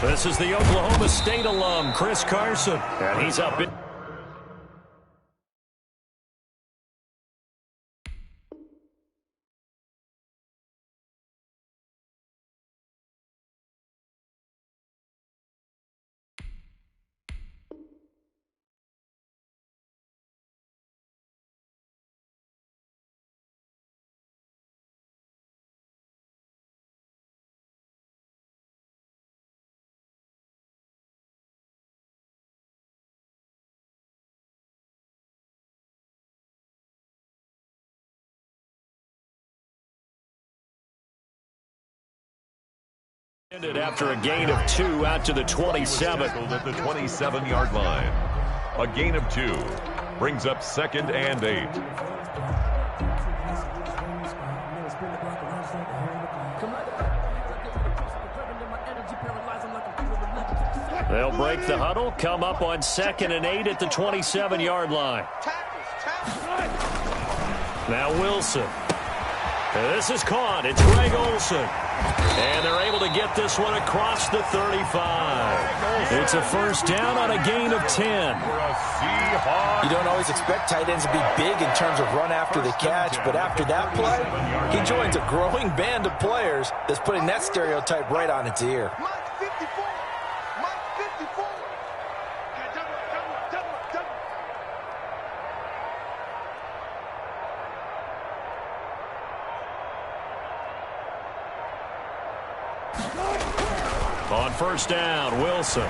This is the Oklahoma State alum, Chris Carson, and he's up in. After a gain of 2 out to the 27. At the 27-yard line. A gain of 2 brings up 2nd and 8. They'll break the huddle, come up on 2nd and 8 at the 27-yard line. Now Wilson. This is caught. It's Greg Olsen. And they're able to get this one across the 35. It's a first down on a gain of 10. You don't always expect tight ends to be big in terms of run after the catch, but after that play, he joins a growing band of players that's putting that stereotype right on its ear. On first down, Wilson.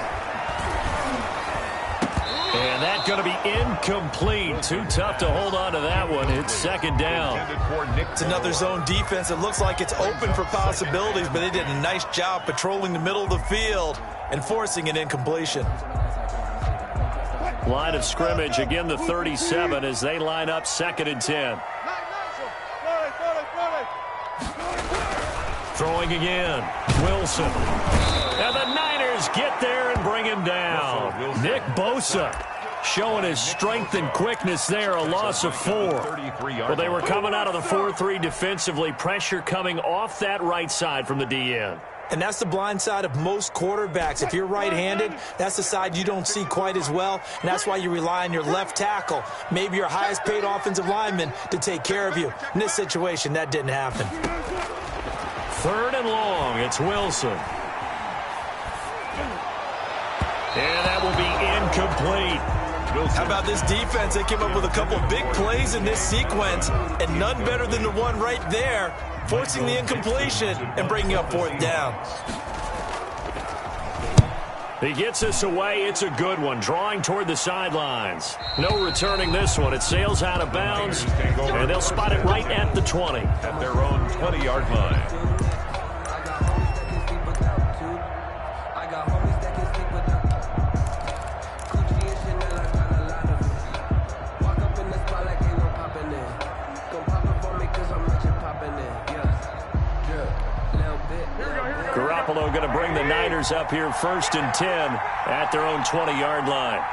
And that's going to be incomplete. Too tough to hold on to that one. It's 2nd down. It's another zone defense. It looks like it's open for possibilities, but they did a nice job patrolling the middle of the field and forcing an incompletion. Line of scrimmage, again the 37 as they line up 2nd and 10. Throwing again, Wilson. And the Niners get there and bring him down. Nick Bosa showing his strength and quickness there, a loss of 4. Well, they were coming out of the 4-3 defensively, pressure coming off that right side from the DN. And that's the blind side of most quarterbacks. If you're right-handed, that's the side you don't see quite as well, and that's why you rely on your left tackle, maybe your highest-paid offensive lineman, to take care of you. In this situation, that didn't happen. 3rd and long, it's Wilson. And that will be incomplete. How about this defense? They came up with a couple big plays in this sequence, and none better than the one right there, forcing the incompletion and bringing up 4th down. He gets us away. It's a good one, drawing toward the sidelines. No returning this one. It sails out of bounds, and they'll spot it right at the 20. At their own 20-yard line. Garoppolo going to bring the Niners up here 1st and 10 at their own 20-yard line.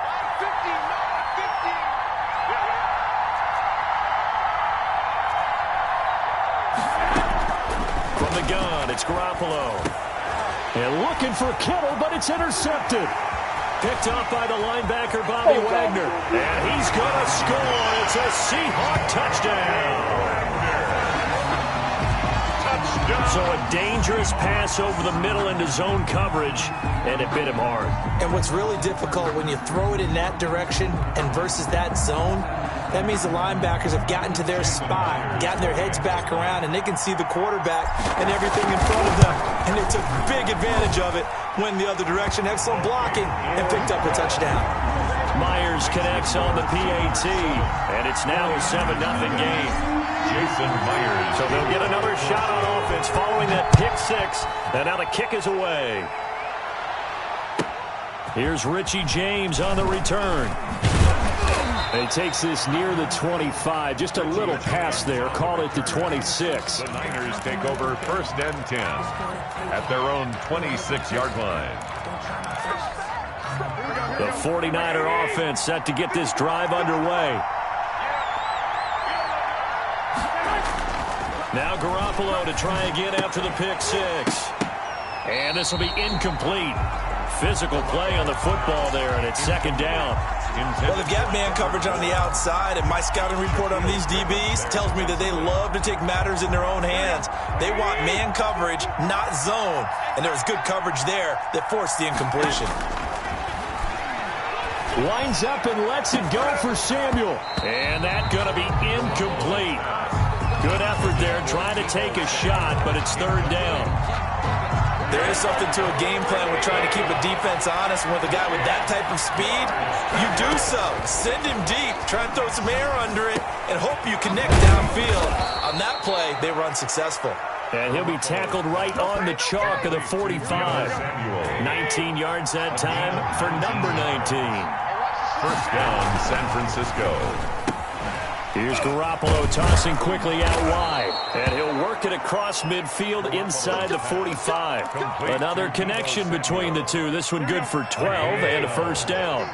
From the gun, it's Garoppolo. And looking for Kittle, but it's intercepted. Picked off by the linebacker, Bobby Wagner. And he's going to score. It's a Seahawk touchdown. So a dangerous pass over the middle into zone coverage, and it bit him hard. And what's really difficult when you throw it in that direction and versus that zone, that means the linebackers have gotten to their spot, gotten their heads back around, and they can see the quarterback and everything in front of them. And they took big advantage of it, went the other direction, excellent blocking, and picked up a touchdown. Myers connects on the PAT, and it's now a 7-0 game. Jason Myers. So they'll get another shot on offense following that pick 6, and now the kick is away. Here's Richie James on the return. He takes this near the 25, just a little pass there, call it the 26. The Niners take over 1st and 10 at their own 26-yard line. The 49er offense set to get this drive underway. Now Garoppolo to try again after the pick 6. And this will be incomplete. Physical play on the football there, and it's second down. Well, they've got man coverage on the outside, and my scouting report on these DBs tells me that they love to take matters in their own hands. They want man coverage, not zone. And there was good coverage there that forced the incompletion. Winds up and lets it go for Samuel. And that's going to be incomplete. Good effort there trying to take a shot, but it's third down. There is something to a game plan with trying to keep a defense honest. With a guy with that type of speed, you do so. Send him deep, try and throw some air under it, and hope you connect downfield. On that play, they were unsuccessful. And he'll be tackled right on the chalk of the 45. 19 yards that time for number 19. First down, San Francisco. Here's Garoppolo tossing quickly out wide. And he'll work it across midfield inside the 45. Another connection between the two. This one good for 12 and a first down.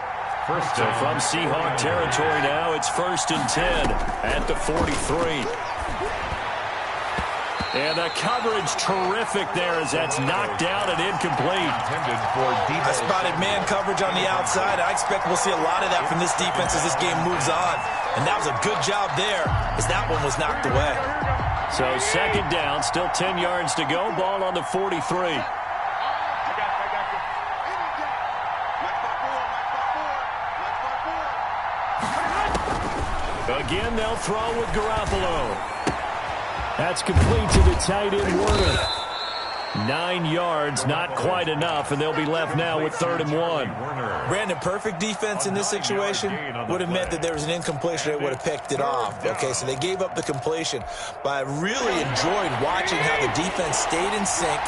So from Seahawk territory now, it's 1st and 10 at the 43. And the coverage terrific there as that's knocked down and incomplete. I spotted man coverage on the outside. I expect we'll see a lot of that from this defense as this game moves on. And that was a good job there as that one was knocked away. So second down, still 10 yards to go. Ball on the 43. Again, they'll throw with Garoppolo. That's complete to the tight end, Warner. 9 yards, not quite enough, and they'll be left now with 3rd and 1. Brandon, perfect defense in this situation would have meant that there was an incompletion. They would have picked it off. Okay, so they gave up the completion. But I really enjoyed watching how the defense stayed in sync,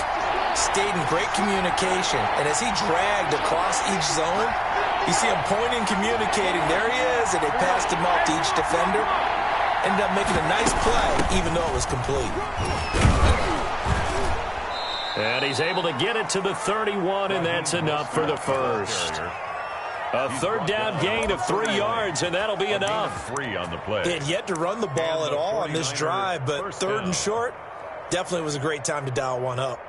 stayed in great communication, and as he dragged across each zone, you see him pointing, communicating. There he is, and they passed him off to each defender. Ended up making a nice play, even though it was complete. And he's able to get it to the 31, and that's enough for the first. A third down gain of 3 yards, and that'll be enough. 3 on the play. They had yet to run the ball at all on this drive, but 3rd and short definitely was a great time to dial one up.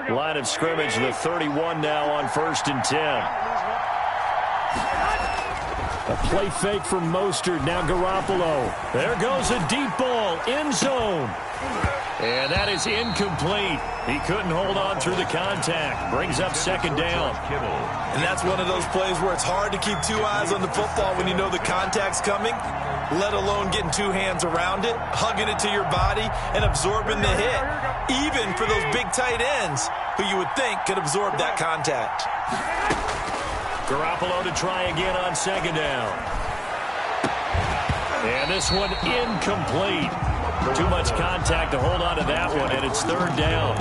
Line of scrimmage, the 31 now on 1st and 10. A play fake from Mostert, now Garoppolo. There goes a deep ball, end zone. And that is incomplete. He couldn't hold on through the contact. Brings up second down. And that's one of those plays where it's hard to keep 2 eyes on the football when you know the contact's coming, let alone getting 2 hands around it, hugging it to your body, and absorbing the hit. Even for those big tight ends who you would think could absorb that contact. Garoppolo to try again on second down. And this one incomplete. Too much contact to hold on to that one, and it's 3rd down.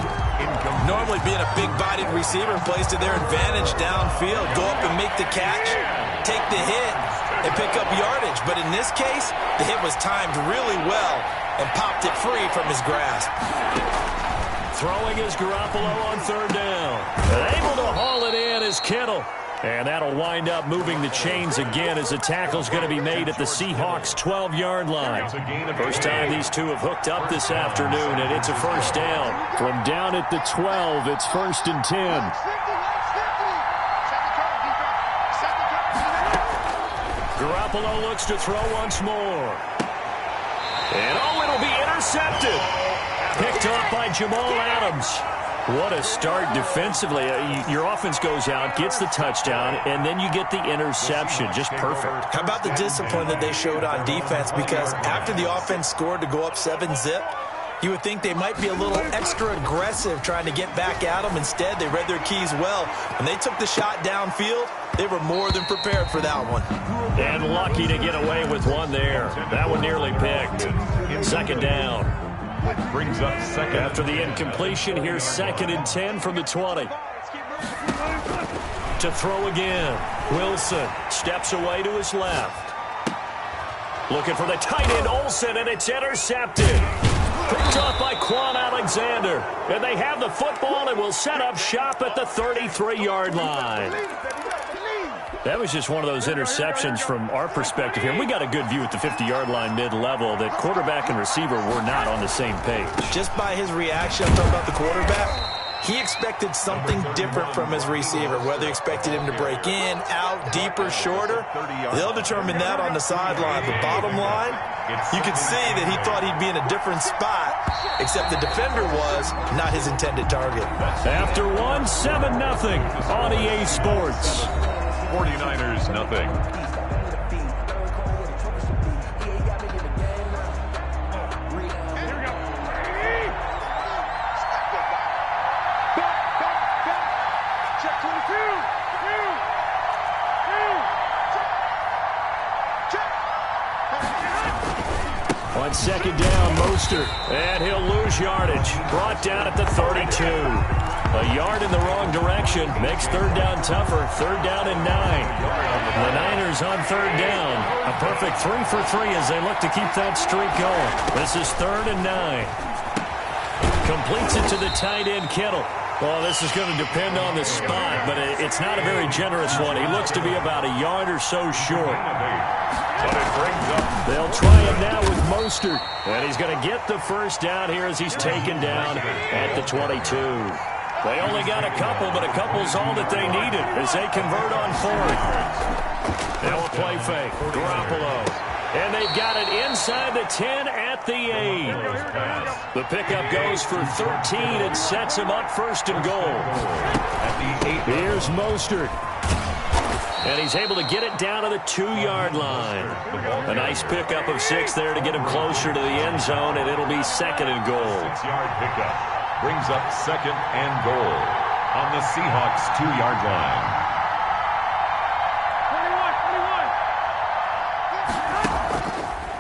Normally being a big-bodied receiver plays to their advantage downfield. Go up and make the catch, take the hit, and pick up yardage. But in this case, the hit was timed really well and popped it free from his grasp. Throwing is Garoppolo on 3rd down. And able to haul it in is Kittle. And that'll wind up moving the chains again as the tackle's going to be made at the Seahawks' 12-yard line. First time these two have hooked up this afternoon, and it's a first down. From down at the 12, it's 1st and 10. Garoppolo looks to throw once more. And it'll be intercepted. Picked up by Jamal Adams. What a start defensively. Your offense goes out, gets the touchdown, and then you get the interception. Just perfect. How about the discipline that they showed on defense? Because after the offense scored to go up 7-zip, you would think they might be a little extra aggressive trying to get back at them. Instead, they read their keys well. When they took the shot downfield, they were more than prepared for that one. And lucky to get away with one there. That one nearly picked. Second down. Brings up second. After the incompletion, here's 2nd and 10 from the 20. To throw again. Wilson steps away to his left. Looking for the tight end, Olsen, and it's intercepted. Picked up by Quan Alexander. And they have the football and will set up shop at the 33-yard line. That was just one of those interceptions from our perspective here. We got a good view at the 50-yard line mid-level that quarterback and receiver were not on the same page. Just by his reaction, I'm talking about the quarterback, he expected something different from his receiver, whether he expected him to break in, out, deeper, shorter. They'll determine that on the sideline. The bottom line, you could see that he thought he'd be in a different spot, except the defender was not his intended target. After one, 7-0 on EA Sports. 49ers nothing. On second down, Mostert, and he'll lose yardage. Brought down at the 32. A yard in the wrong direction makes third down tougher. Third down and 9. The Niners on third down. A perfect 3 for 3 as they look to keep that streak going. This is third and 9. Completes it to the tight end, Kittle. Well, this is going to depend on the spot, but it's not a very generous one. He looks to be about a yard or so short. But it brings up. They'll try him now with Mostert. And he's going to get the first down here as he's taken down at the 22. They only got a couple, but a couple's all that they needed as they convert on fourth. They'll play fake. Garoppolo. And they've got it inside the 10 at the 8. The pickup goes for 13 and sets him up first and goal. At the 8. Here's Mostert. And he's able to get it down to the 2-yard line. A nice pickup of 6 there to get him closer to the end zone, and it'll be second and goal. 6-yard pickup brings up second and goal on the Seahawks 2-yard line.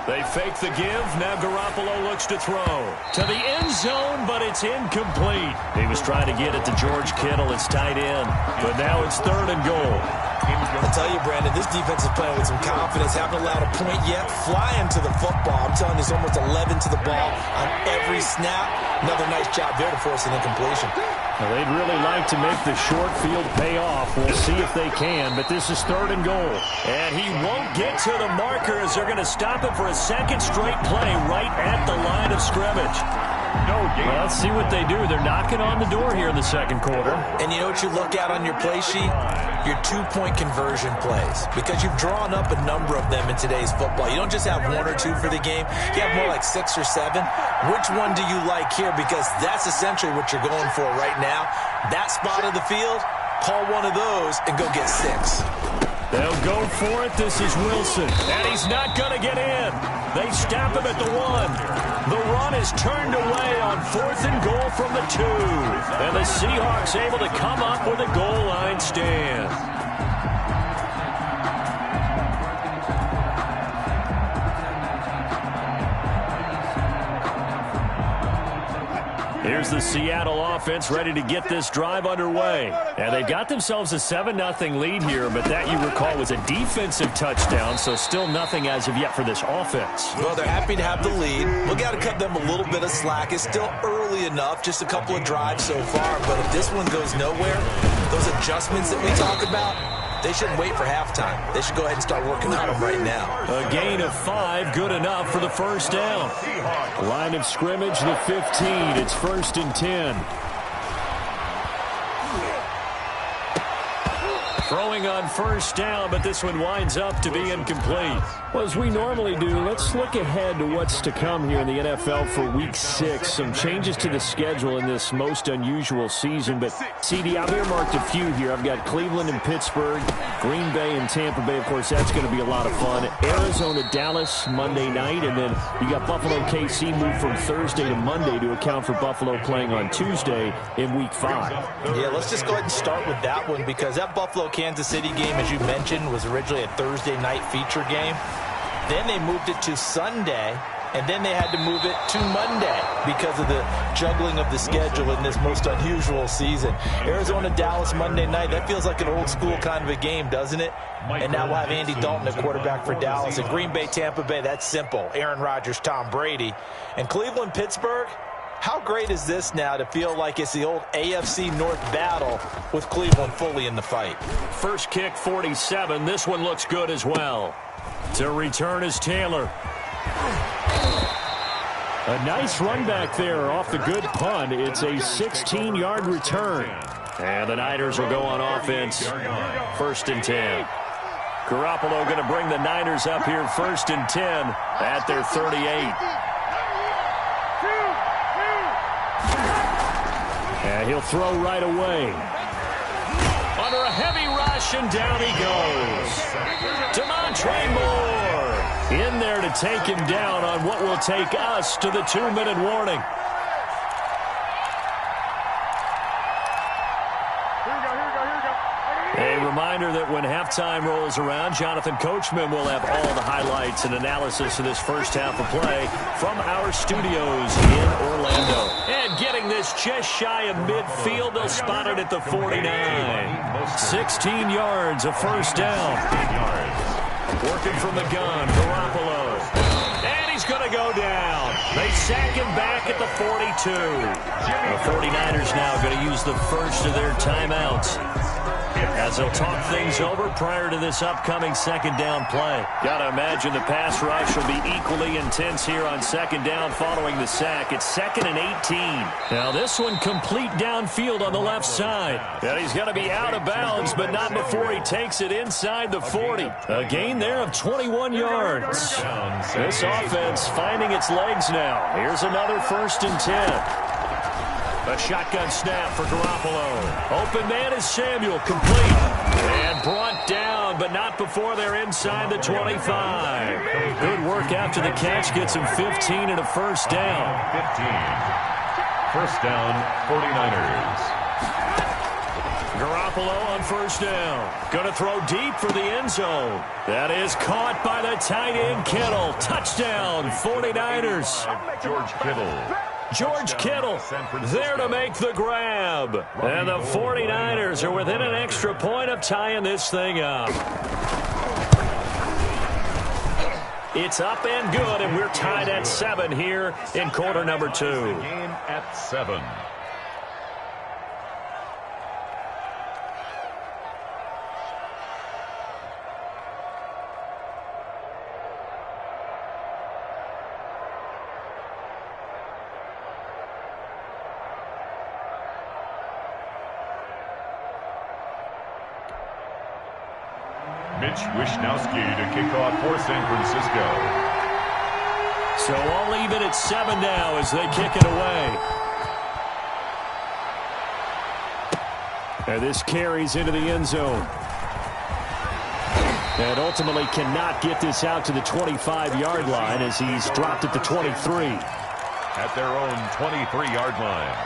They fake the give. Now Garoppolo looks to throw to the end zone, but it's incomplete. He was trying to get it to George Kittle. It's tight end, but now it's third and goal. I'll tell you, Brandon, this defense is playing with some confidence. Haven't allowed a point yet. Flying to the football. I'm telling you, it's almost 11 to the ball on every snap. Another nice job there to force an incompletion. Well, they'd really like to make the short field pay off. We'll see if they can, but this is third and goal. And he won't get to the marker as they're going to stop him for a second straight play right at the line of scrimmage. Well, let's see what they do. They're knocking on the door here in the second quarter. And you know what you look at on your play sheet? Your 2-point conversion plays. Because you've drawn up a number of them in today's football. You don't just have 1 or 2 for the game. You have more like 6 or 7. Which one do you like here? Because that's essentially what you're going for right now. That spot of the field, call one of those and go get 6. They'll go for it. This is Wilson. And he's not going to get in. They stop him at the 1. The run is turned away on fourth and goal from the 2. And the Seahawks able to come up with a goal line stand. Here's the Seattle offense ready to get this drive underway. And they've got themselves a 7-0 lead here, but that, you recall, was a defensive touchdown, so still nothing as of yet for this offense. Well, they're happy to have the lead. We've got to cut them a little bit of slack. It's still early enough, just a couple of drives so far, but if this one goes nowhere, those adjustments that we talk about, they shouldn't wait for halftime. They should go ahead and start working on them right now. A gain of 5, good enough for the first down. Line of scrimmage, the 15. It's first and 10. Throwing on first down, but this one winds up to be incomplete. Well, as we normally do, let's look ahead to what's to come here in the NFL for Week 6. Some changes to the schedule in this most unusual season. But, CD, I've earmarked a few here. I've got Cleveland and Pittsburgh, Green Bay and Tampa Bay. Of course, that's going to be a lot of fun. Arizona, Dallas, Monday night. And then you got Buffalo, KC moved from Thursday to Monday to account for Buffalo playing on Tuesday in Week 5. Yeah, let's just go ahead and start with that one because that Buffalo-Kansas City game, as you mentioned, was originally a Thursday night feature game. Then they moved it to Sunday, and then they had to move it to Monday because of the juggling of the schedule in this most unusual season. Arizona, Dallas, Monday night, that feels like an old school kind of a game, doesn't it? And now we'll have Andy Dalton at quarterback for Dallas. And Green Bay, Tampa Bay, that's simple. Aaron Rodgers, Tom Brady. And Cleveland, Pittsburgh, How great is this now to feel like it's the old AFC North battle with Cleveland fully in the fight? First kick, 47. This one looks good as well. To return is Taylor. A nice run back there off the good punt. It's a 16-yard return. And the Niners will go on offense. 1st and 10. Garoppolo going to bring the Niners up here 1st and 10 at their 38. And he'll throw right away. Under a heavy rush, and down he goes. Demontre Moore in there to take him down on what will take us to the 2-minute warning. A reminder that when halftime rolls around, Jonathan Coachman will have all the highlights and analysis of this first half of play from our studios in Orlando. And getting this just shy of midfield, they'll spot it at the 49. 16 yards, a first down. Working from the gun, Garoppolo. And he's going to go down. They sack him back at the 42. The 49ers now going to use the first of their timeouts as they'll talk things over prior to this upcoming 2nd down play. Got to imagine the pass rush will be equally intense here on 2nd down following the sack. It's 2nd and 18. Now this one complete downfield on the left side. And he's going to be out of bounds, but not before he takes it inside the 40. A gain there of 21 yards. This offense finding its legs now. Here's another 1st and 10. A shotgun snap for Garoppolo. Open man is Samuel, complete. And brought down, but not before they're inside the 25. Good work after the catch. Gets him 15 and a first down. 15. First down, 49ers. Garoppolo on first down. Going to throw deep for the end zone. That is caught by the tight end Kittle. Touchdown, 49ers. George Kittle there to make the grab. And the 49ers are within an extra point of tying this thing up. It's up and good, and we're tied at 7 here in quarter number 2. Game at 7. Mitch Wishnowsky to kick off for San Francisco. So I'll leave it at 7 now as they kick it away. And this carries into the end zone. And ultimately cannot get this out to the 25-yard line as he's dropped at the 23. At their own 23-yard line.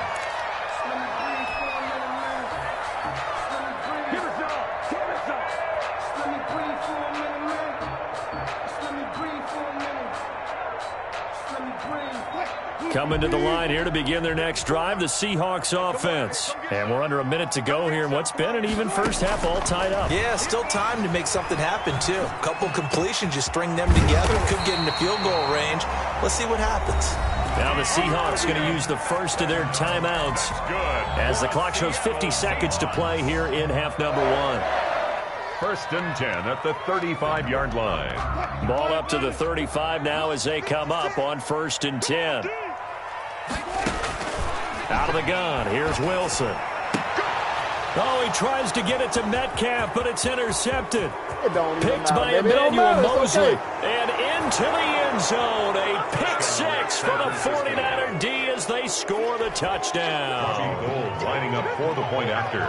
Coming to the line here to begin their next drive, the Seahawks offense. And we're under a minute to go here in what's been an even first half, all tied up. Yeah, still time to make something happen, too. A couple completions, you string them together. Could get into field goal range. Let's see what happens. Now the Seahawks going to use the first of their timeouts as the clock shows 50 seconds to play here in half number 1. 1st and 10 at the 35-yard line. Ball up to the 35 now as they come up on 1st and 10. Out of the gun, here's Wilson. Oh, he tries to get it to Metcalf, but it's intercepted. Picked by Emmanuel Mosley. And into the end zone. A pick 6 for the 49er D as they score the touchdown. Gold lining up for the point after.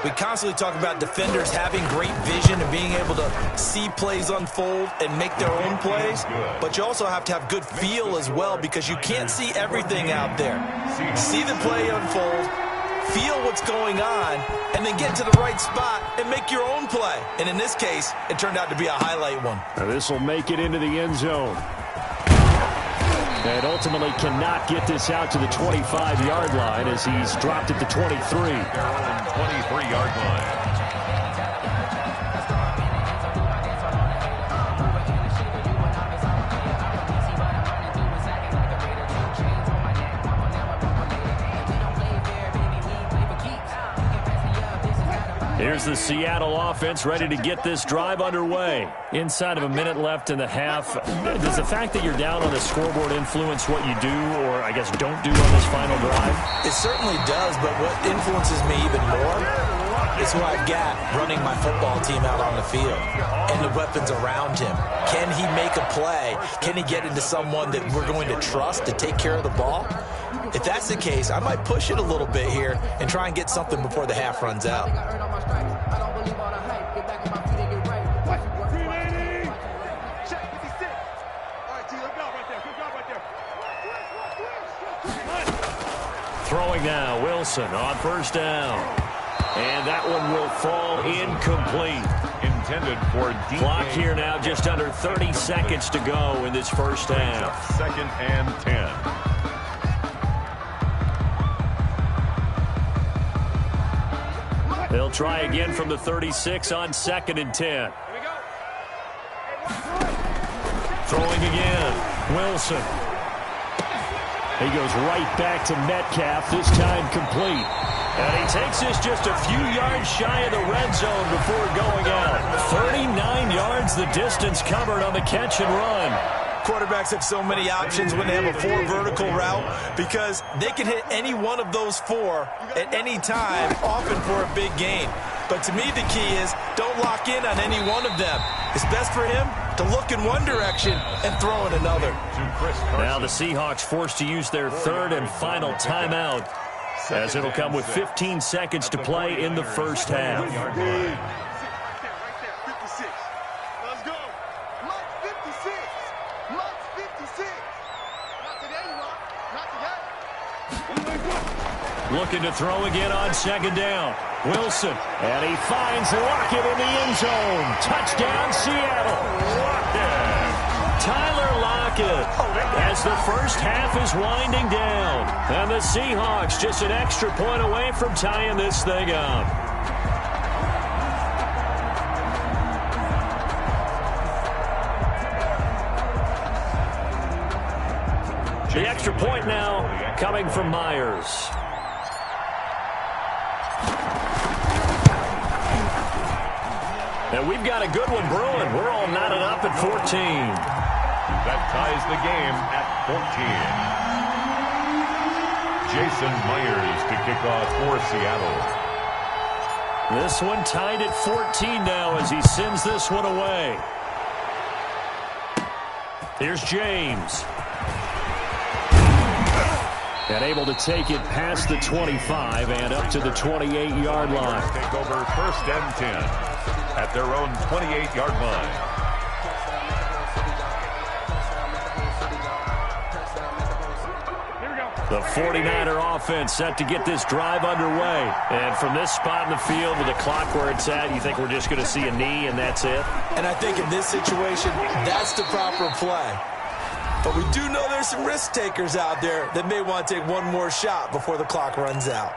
We constantly talk about defenders having great vision and being able to see plays unfold and make their own plays. But you also have to have good feel as well because you can't see everything out there. See the play unfold, feel what's going on, and then get to the right spot and make your own play. And in this case, it turned out to be a highlight one. Now this will make it into the end zone. And ultimately cannot get this out to the 25-yard line as he's dropped at the 23. 23-yard line. is the Seattle offense ready to get this drive underway. Inside of a minute left in the half, does the fact that you're down on the scoreboard influence what you do, or I guess don't do on this final drive? It certainly does, but what influences me even more is who I've got running my football team out on the field and the weapons around him. Can he make a play? Can he get into someone that we're going to trust to take care of the ball? If that's the case, I might push it a little bit here and try and get something before the half runs out. Throwing now, Wilson on first down. And that one will fall incomplete. Intended for DK. Clock here now, just under 30 seconds to go in this first half. 2nd and 10. They'll try again from the 36 on 2nd and 10. Throwing again, Wilson. He goes right back to Metcalf, this time complete. And he takes this just a few yards shy of the red zone before going out. 39 yards the distance covered on the catch and run. Quarterbacks have so many options when they have a 4 vertical route because they can hit any one of those 4 at any time, often for a big gain. But to me, the key is don't lock in on any one of them. It's best for him to look in one direction and throw in another. Now the Seahawks forced to use their 3rd and final timeout, as it'll come with 15 seconds to play in the first half. Looking to throw again on 2nd down. Wilson, and he finds Lockett in the end zone. Touchdown, Seattle. Tyler Lockett, as the first half is winding down. And the Seahawks just an extra point away from tying this thing up. The extra point now coming from Myers. And we've got a good one brewing. We're all knotted up at 14. That ties the game at 14. Jason Myers to kick off for Seattle. This one tied at 14 now as he sends this one away. Here's James. And able to take it past the 25 and up to the 28-yard line. Take over 1st and 10 at their own 28-yard line. The 49er offense set to get this drive underway. And from this spot in the field with the clock where it's at, you think we're just going to see a knee and that's it? And I think in this situation, that's the proper play. But we do know there's some risk takers out there that may want to take one more shot before the clock runs out.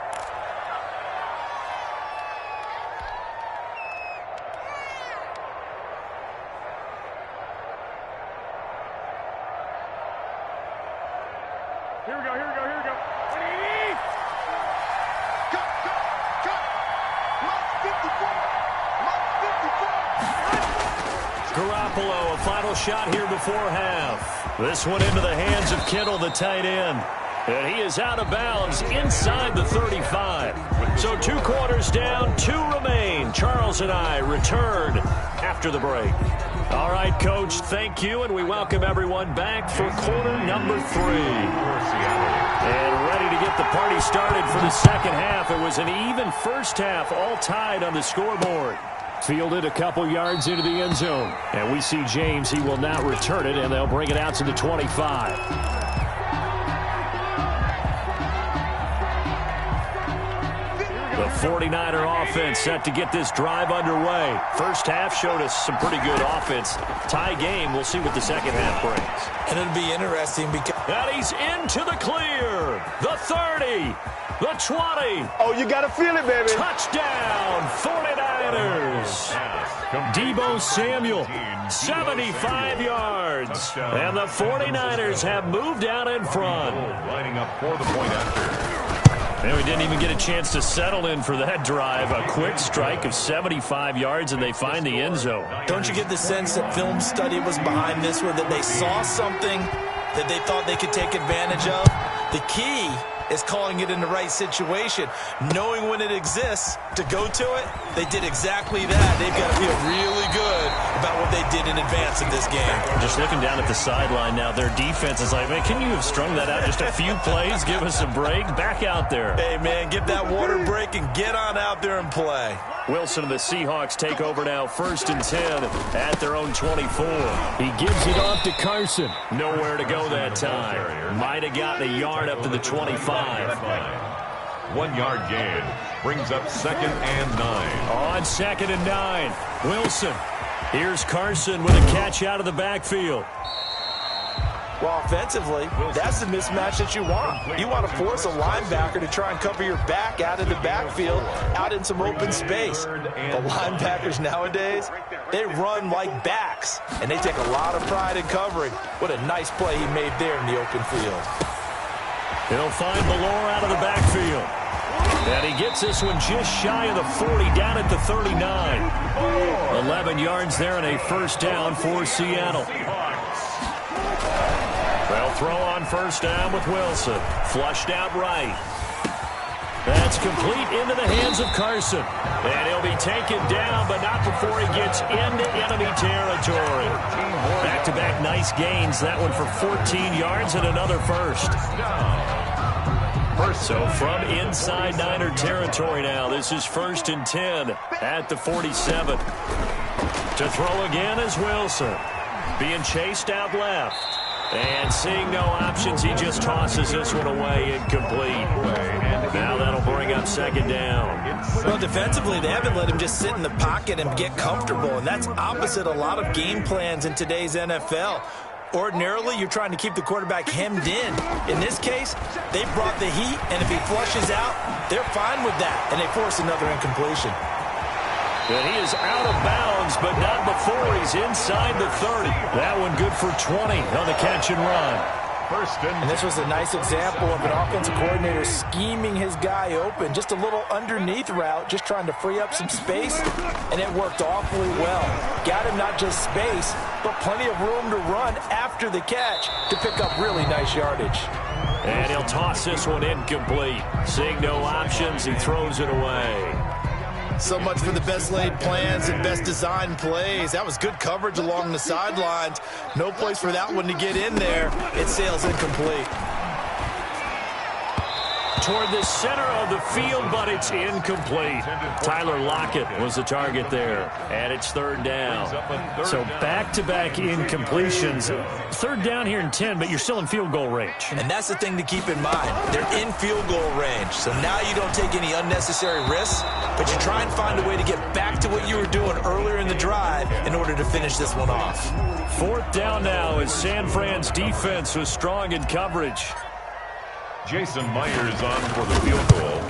Here we go. Garoppolo, a final shot here before half. This one into the hands of Kittle, the tight end. And he is out of bounds inside the 35. So 2 quarters down, 2 remain. Charles and I return after the break. All right, Coach, thank you, and we welcome everyone back for quarter number 3. And ready to get the party started for the second half. It was an even first half, all tied on the scoreboard. Fielded a couple yards into the end zone. And we see James, he will not return it, and they'll bring it out to the 25. The 49er offense set to get this drive underway. First half showed us some pretty good offense. Tie game, we'll see what the second half brings. And it'll be interesting because... And he's into the clear. The 30. The 20. Oh, you got to feel it, baby. Touchdown, 49ers. Deebo Samuel, 75 yards. And the 49ers have moved out in front. Lining up for the point after. And we didn't even get a chance to settle in for that drive. A quick strike of 75 yards, and they find the end zone. Don't you get the sense that film study was behind this one, that they saw something that they thought they could take advantage of? The key is calling it in the right situation, knowing when it exists to go to it. They did exactly that. They've got to feel really good about what they did in advance of this game. Just looking down at the sideline now, their defense is like, man, can you have strung that out just a few plays? Give us a break. Back out there. Hey, man, give that water break and get on out there and play. Wilson and the Seahawks take over now, 1st and 10 at their own 24. He gives it off to Carson. Nowhere to go that time. Might have gotten a yard up to the 25. 1 yard gain brings up 2nd and 9. On 2nd and 9, Wilson. Here's Carson with a catch out of the backfield. Well, offensively, that's the mismatch that you want. You want to force a linebacker to try and cover your back out of the backfield, out in some open space. The linebackers nowadays, they run like backs, and they take a lot of pride in covering. What a nice play he made there in the open field. He'll find Ballore out of the backfield. And he gets this one just shy of the 40, down at the 39. 11 yards there and a 1st down for Seattle. They'll throw on 1st down with Wilson. Flushed out right. That's complete into the hands of Carson. And he'll be taken down, but not before he gets into enemy territory. Back-to-back nice gains. That one for 14 yards and another 1st. So from inside Niner territory now, this is 1st and 10 at the 47. To throw again is Wilson. Being chased out left. And seeing no options, he just tosses this one away, incomplete. Now that'll bring up 2nd down. Well, defensively, they haven't let him just sit in the pocket and get comfortable, and that's opposite a lot of game plans in today's NFL. Ordinarily, you're trying to keep the quarterback hemmed in. In this case, they brought the heat, and if he flushes out, they're fine with that, and they force another incompletion. And he is out of bounds, but not before he's inside the 30. That one good for 20 on the catch and run. And this was a nice example of an offensive coordinator scheming his guy open. Just a little underneath route, just trying to free up some space, and it worked awfully well. Got him not just space, but plenty of room to run after the catch to pick up really nice yardage. And he'll toss this one incomplete. Seeing no options, he throws it away. So much for the best laid plans and best designed plays. That was good coverage along the sidelines. No place for that one to get in there. It sails incomplete. Toward the center of the field, but it's incomplete. Tyler Lockett was the target there, and it's 3rd down. So back-to-back incompletions. 3rd down here in 10, but you're still in field goal range. And that's the thing to keep in mind. They're in field goal range, so now you don't take any unnecessary risks, but you try and find a way to get back to what you were doing earlier in the drive in order to finish this one off. 4th down now as San Fran's defense was strong in coverage. Jason Myers on for the field goal.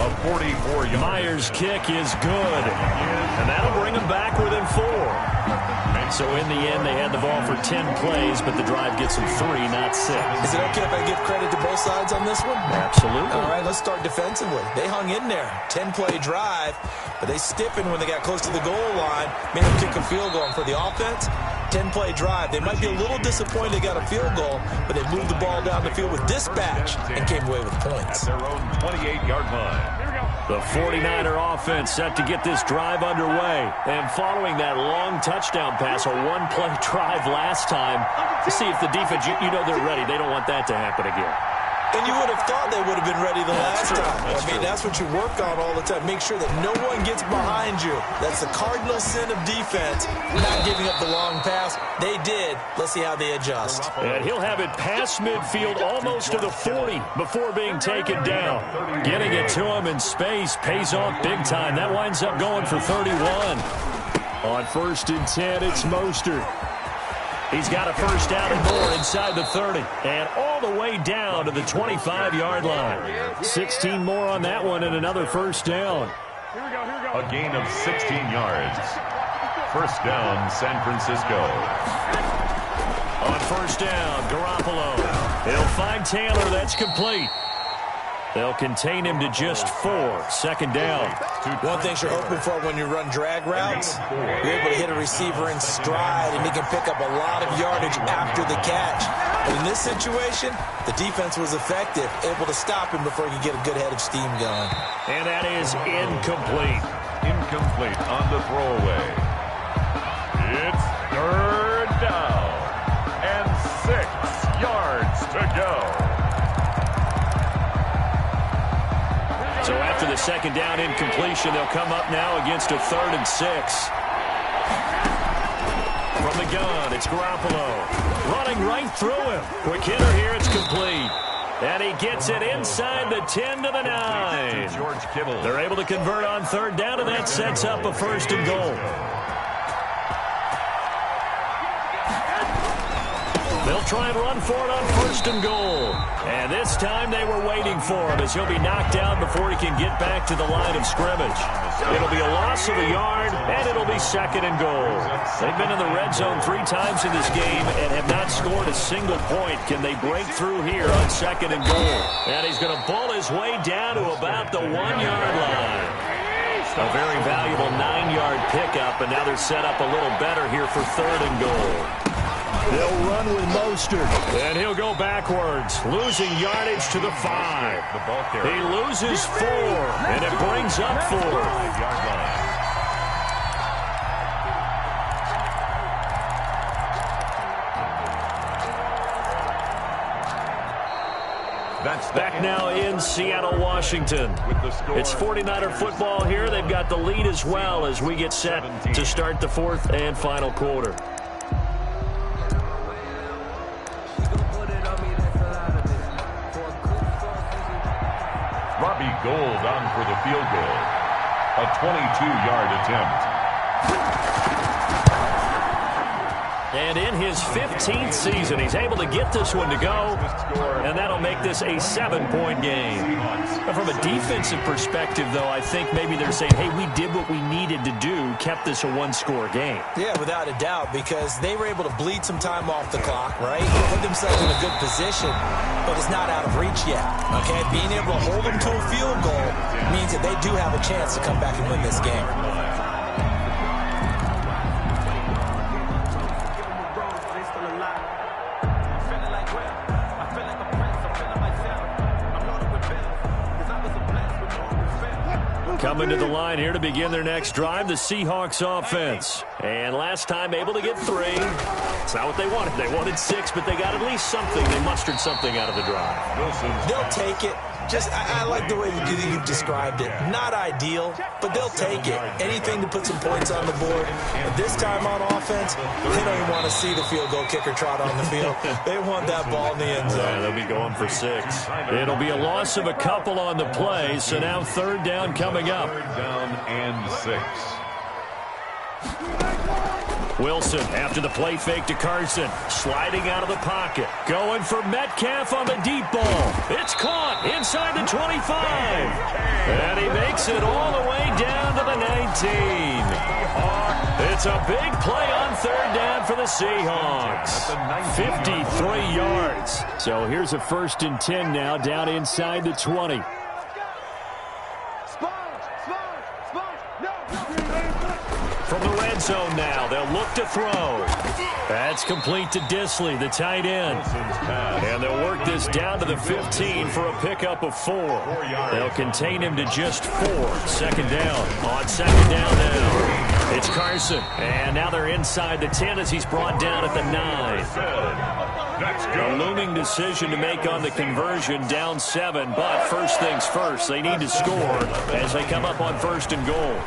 A 44-yard. Myers' kick is good, and that'll bring him back within 4. So in the end, they had the ball for 10 plays, but the drive gets them 3, not 6. Is it okay if I give credit to both sides on this one? Absolutely. All right, let's start defensively. They hung in there. 10-play drive, but they stiffened when they got close to the goal line, made them kick a field goal. And for the offense, 10-play drive. They might be a little disappointed they got a field goal, but they moved the ball down the field with dispatch and came away with points. At their own 28-yard line. The 49er offense set to get this drive underway. And following that long touchdown pass, a one-play drive last time, to see if the defense, you know they're ready. They don't want that to happen again. And you would have thought they would have been ready the last time. That's what you work on all the time. Make sure that no one gets behind you. That's the cardinal sin of defense, not giving up the long pass. They did. Let's see how they adjust. And he'll have it past midfield almost to the 40 before being taken down. Getting it to him in space pays off big time. That winds up going for 31. On 1st and 10, it's Mostert. He's got a 1st down and more inside the 30. And all the way down to the 25-yard line. 16 more on that one and another 1st down. A gain of 16 yards. 1st down, San Francisco. On 1st down, Garoppolo. He'll find Taylor. That's complete. They'll contain him to just 4. Second down. One thing you're hoping for when you run drag routes, you're able to hit a receiver in stride, and he can pick up a lot of yardage after the catch. But in this situation, the defense was effective, able to stop him before he could get a good head of steam going. And that is incomplete. Incomplete on the throwaway. It's third down and 6 yards to go. So after the second down incompletion, they'll come up now against a 3rd and 6. From the gun, it's Garoppolo. Running right through him. Quick hitter here, it's complete. And he gets it inside the 10 to the 9. They're able to convert on 3rd down, and that sets up a 1st and goal. They'll try and run for it on 1st and goal. And this time they were waiting for him as he'll be knocked down before he can get back to the line of scrimmage. It'll be a loss of a yard, and it'll be 2nd and goal. They've been in the red zone 3 times in this game and have not scored a single point. Can they break through here on 2nd and goal? And he's going to bull his way down to about the 1-yard line. A very valuable 9-yard pickup, and now they're set up a little better here for 3rd and goal. They'll run with Mostert, and he'll go backwards, losing yardage to the 5. He loses 4, and it brings up 4. Back now in Seattle, Washington. It's 49er football here. They've got the lead as well as we get set to start the 4th and final quarter. Gold on for the field goal. A 22-yard attempt. And in his 15th season, he's able to get this one to go, and that'll make this a 7-point game. But from a defensive perspective, though, I think maybe they're saying, hey, we did what we needed to do, kept this a 1-score game. Yeah, without a doubt, because they were able to bleed some time off the clock, right? Put themselves in a good position, but it's not out of reach yet, okay? Being able to hold them to a field goal means that they do have a chance to come back and win this game. Coming to the line here to begin their next drive, the Seahawks offense. And last time able to get 3. It's not what they wanted. They wanted 6, but they got at least something. They mustered something out of the drive. They'll take it. I like the way you described it. Not ideal, but they'll take it. Anything to put some points on the board. But this time on offense, they don't even want to see the field goal kicker trot on the field. They want that ball in the end zone. Yeah, they'll be going for 6. It'll be a loss of a couple on the play, so now 3rd down coming up. 3rd down and 6. Wilson after the play fake to Carson. Sliding out of the pocket. Going for Metcalf on the deep ball. It's caught inside the 25. And he makes it all the way down to the 19. It's a big play on 3rd down for the Seahawks. 53 yards. So here's a 1st and 10 now down inside the 20. From the red zone now, they'll look to throw. That's complete to Disley, the tight end. And they'll work this down to the 15 for a pickup of 4. They'll contain him to just 4. 2nd down. On 2nd down now, it's Carson. And now they're inside the 10 as he's brought down at the 9. A looming decision to make on the conversion, down 7. But first things first, they need to score as they come up on 1st and goal.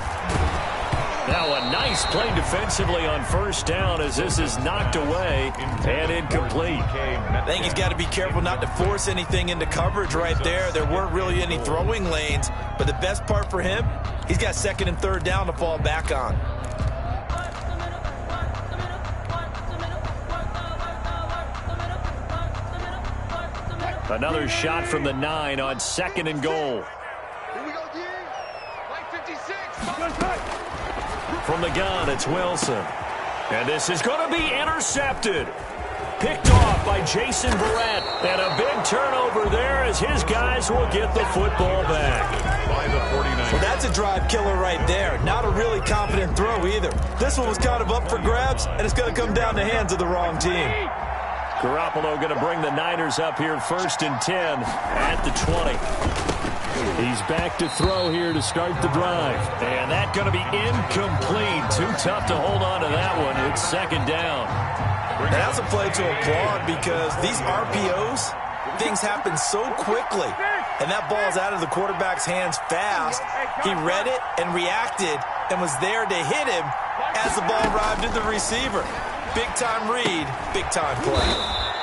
Now a nice play defensively on 1st down as this is knocked away and incomplete. I think he's got to be careful not to force anything into coverage right there. There weren't really any throwing lanes, but the best part for him, he's got 2nd and 3rd down to fall back on. Another shot from the 9 on 2nd and goal. From the gun, it's Wilson. And this is going to be intercepted. Picked off by Jason Verrett. And a big turnover there as his guys will get the football back. By the 49. Well, that's a drive killer right there. Not a really confident throw either. This one was kind of up for grabs, and it's going to come down the hands of the wrong team. Garoppolo going to bring the Niners up here 1st and 10 at the 20. He's back to throw here to start the drive. And that's going to be incomplete. Too tough to hold on to that one. It's 2nd down. That's a play to applaud because these RPOs, things happen so quickly. And that ball's out of the quarterback's hands fast. He read it and reacted and was there to hit him as the ball arrived at the receiver. Big-time read, big-time play.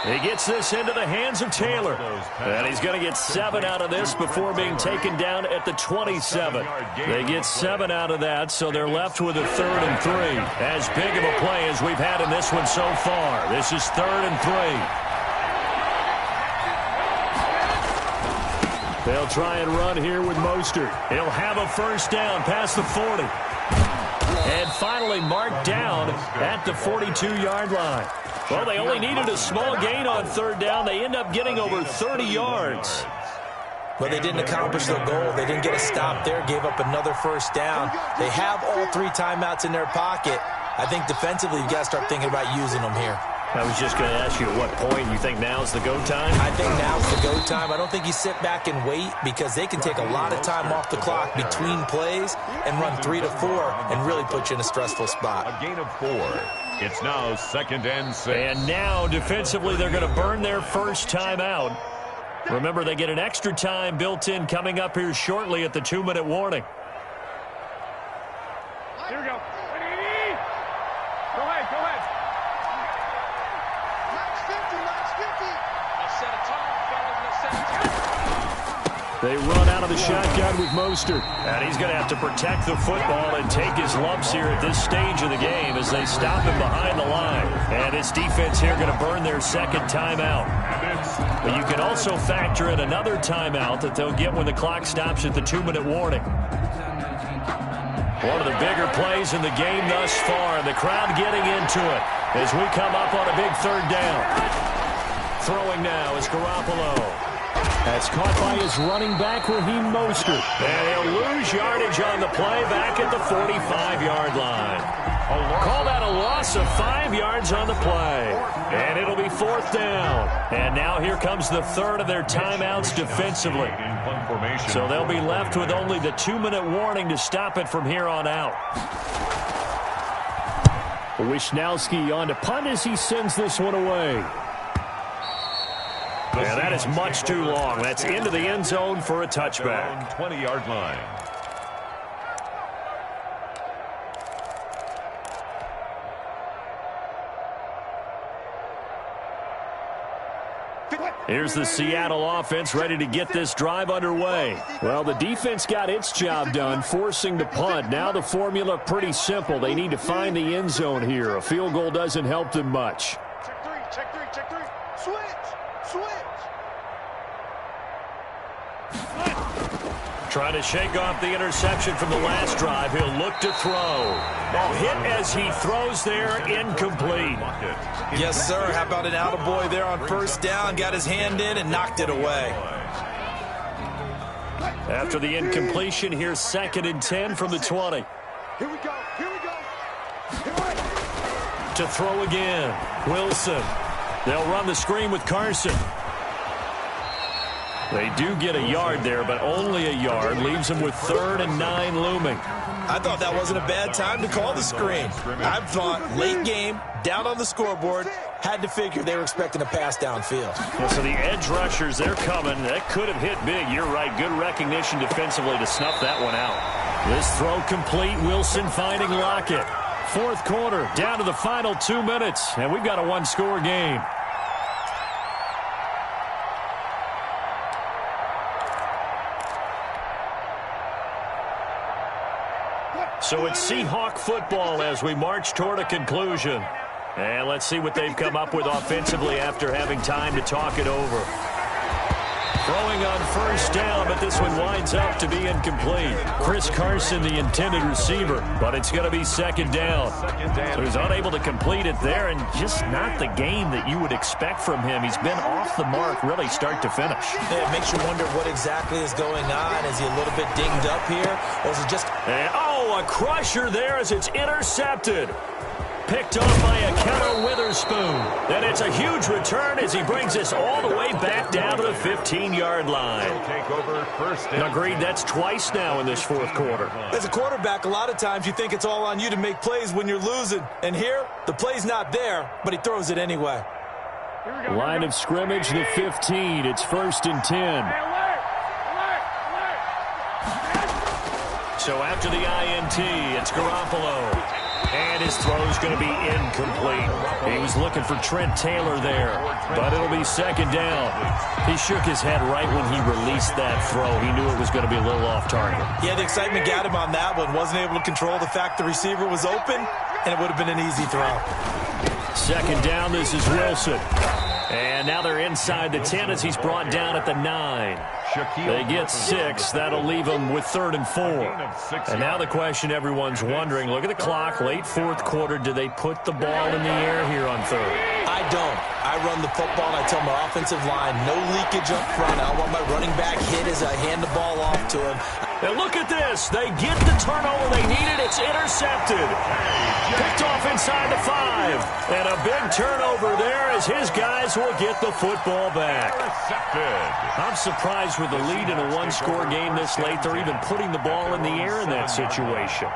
He gets this into the hands of Taylor. And he's going to get 7 out of this before being taken down at the 27. They get 7 out of that, so they're left with a 3rd and 3. As big of a play as we've had in this one so far. This is 3rd and 3. They'll try and run here with Mostert. He'll have a 1st down past the 40. And finally marked down at the 42-yard line. Well, they only needed a small gain on 3rd down. They end up getting over 30 yards. Well, they didn't accomplish their goal. They didn't get a stop there, gave up another 1st down. They have all 3 timeouts in their pocket. I think defensively you've got to start thinking about using them here. I was just going to ask you at what point you think now's the go time? I think now's the go time. I don't think you sit back and wait because they can take a lot of time off the clock between plays and run 3 to 4 and really put you in a stressful spot. A gain of 4. It's now 2nd and 6. And now defensively they're going to burn their 1st timeout. Remember, they get an extra time built in coming up here shortly at the 2-minute warning. Here we go. Go ahead, go ahead. They run out of the shotgun with Mostert. And he's going to have to protect the football and take his lumps here at this stage of the game as they stop him behind the line. And his defense here going to burn their 2nd timeout. But you can also factor in another timeout that they'll get when the clock stops at the 2-minute warning. One of the bigger plays in the game thus far. And the crowd getting into it as we come up on a big 3rd down. Throwing now is Garoppolo. That's caught by his running back, Raheem Mostert. And he'll lose yardage on the play back at the 45-yard line. Call that a loss of 5 yards on the play. And it'll be 4th down. And now here comes the 3rd of their timeouts defensively. So they'll be left with only the 2-minute warning to stop it from here on out. Wishnowski on to punt as he sends this one away. Yeah, that is much too long. That's into the end zone for a touchback. 20-yard line. Here's the Seattle offense ready to get this drive underway. Well, the defense got its job done, forcing the punt. Now the formula pretty simple. They need to find the end zone here. A field goal doesn't help them much. Check three. Switch. Trying to shake off the interception from the last drive. He'll look to throw. Oh, hit as he throws there, incomplete. Yes, sir. How about an attaboy there on 1st down? Got his hand in and knocked it away. After the incompletion, here's 2nd and 10 from the 20. Here we go. To throw again, Wilson. They'll run the screen with Carson. They do get a yard there, but only a yard. Leaves them with 3rd and 9 looming. I thought that wasn't a bad time to call the screen. I thought late game, down on the scoreboard, had to figure they were expecting a pass downfield. Well, so the edge rushers, they're coming. That could have hit big. You're right. Good recognition defensively to snuff that one out. This throw complete. Wilson finding Lockett. 4th quarter, down to the final 2 minutes, and we've got a 1-score game. So it's Seahawk football as we march toward a conclusion. And let's see what they've come up with offensively after having time to talk it over. Throwing on first down, but this one winds up to be incomplete. Chris Carson, the intended receiver, but it's going to be second down. So he's unable to complete it there, and just not the game that you would expect from him. He's been off the mark really start to finish. Yeah, it makes you wonder what exactly is going on. Is he a little bit dinged up here, or is it just... And, oh, a crusher there as it's intercepted. Picked off by a Keller Witherspoon. And it's a huge return as he brings us all the way back down to the 15-yard line. Agreed, that's twice now in this fourth quarter. As a quarterback, a lot of times you think it's all on you to make plays when you're losing. And here, the play's not there, but he throws it anyway. Line of scrimmage, the 15. It's 1st and 10. So after the INT, it's Garoppolo. And his throw's going to be incomplete. He was looking for Trent Taylor there, but it'll be second down. He shook his head right when he released that throw. He knew it was going to be a little off target. Yeah, the excitement got him on that one. Wasn't able to control the fact the receiver was open, and it would have been an easy throw. Second down, this is Wilson. And now they're inside the 10 as he's brought down at the 9. They get 6. That'll leave them with 3rd and 4. And now the question everyone's wondering, look at the clock, late fourth quarter. Do they put the ball in the air here on 3rd? I don't. I run the football, and I tell my offensive line, no leakage up front. I want my running back hit as I hand the ball off to him. And look at this. They get the turnover they needed. It's intercepted. Picked off inside the 5. And a big turnover there as his guys will get the football back. I'm surprised with the lead in a one-score game this late, they're even putting the ball in the air in that situation.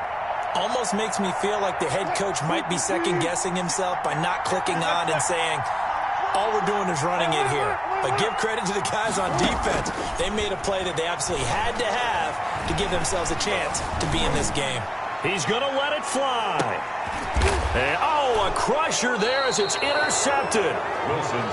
Almost makes me feel like the head coach might be second-guessing himself by not clicking on and saying, all we're doing is running it here. But give credit to the guys on defense. They made a play that they absolutely had to have to give themselves a chance to be in this game. He's going to let it fly. And, oh, a crusher there as it's intercepted.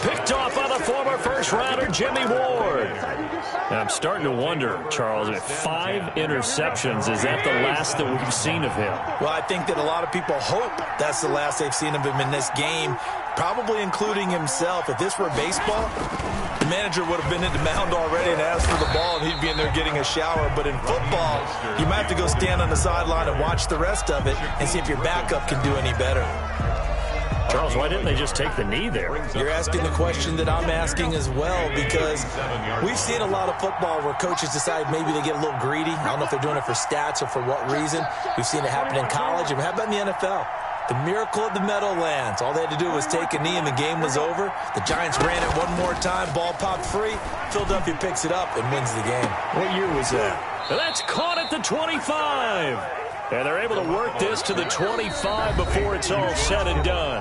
Picked off by the former first-rounder Jimmy Ward. And I'm starting to wonder, Charles, if 5 interceptions, is that the last that we've seen of him? Well, I think that a lot of people hope that's the last they've seen of him in this game, probably including himself. If this were baseball, the manager would have been in the mound already and asked for the ball, and he'd be in there getting a shower. But in football, you might have to go stand on the sideline and watch the rest of it and see if your backup can do any better. Charles, why didn't they just take the knee there? You're asking the question that I'm asking as well, because we've seen a lot of football where coaches decide maybe they get a little greedy. I don't know if they're doing it for stats or for what reason. We've seen it happen in college. And how about in the NFL? The miracle of the Meadowlands. All they had to do was take a knee and the game was over. The Giants ran it one more time. Ball popped free. Philadelphia picks it up and wins the game. What year was that? That's caught at the 25. And they're able to work this to the 25 before it's all said and done.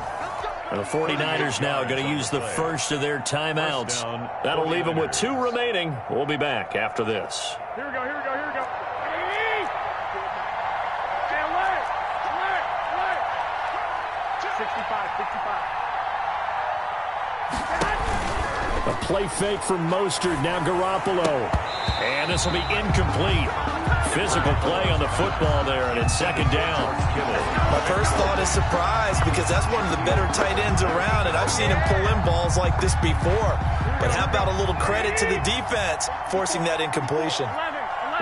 And the 49ers now are going to use the first of their timeouts. That'll leave them with 2 remaining. We'll be back after this. Here we go, here we go, here we go. Stay alert, alert, alert. 65, 65. A play fake from Mostert, now Garoppolo. And this will be incomplete. Physical play on the football there, and it's second down. My first thought is surprise, because that's one of the better tight ends around, and I've seen him pull in balls like this before. But how about a little credit to the defense forcing that incompletion?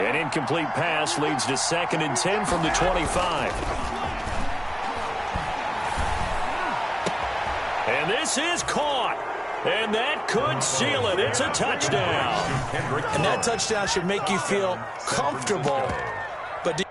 An incomplete pass leads to 2nd and 10 from the 25. And this is caught. And that could seal it. It's a touchdown. And that touchdown should make you feel comfortable. But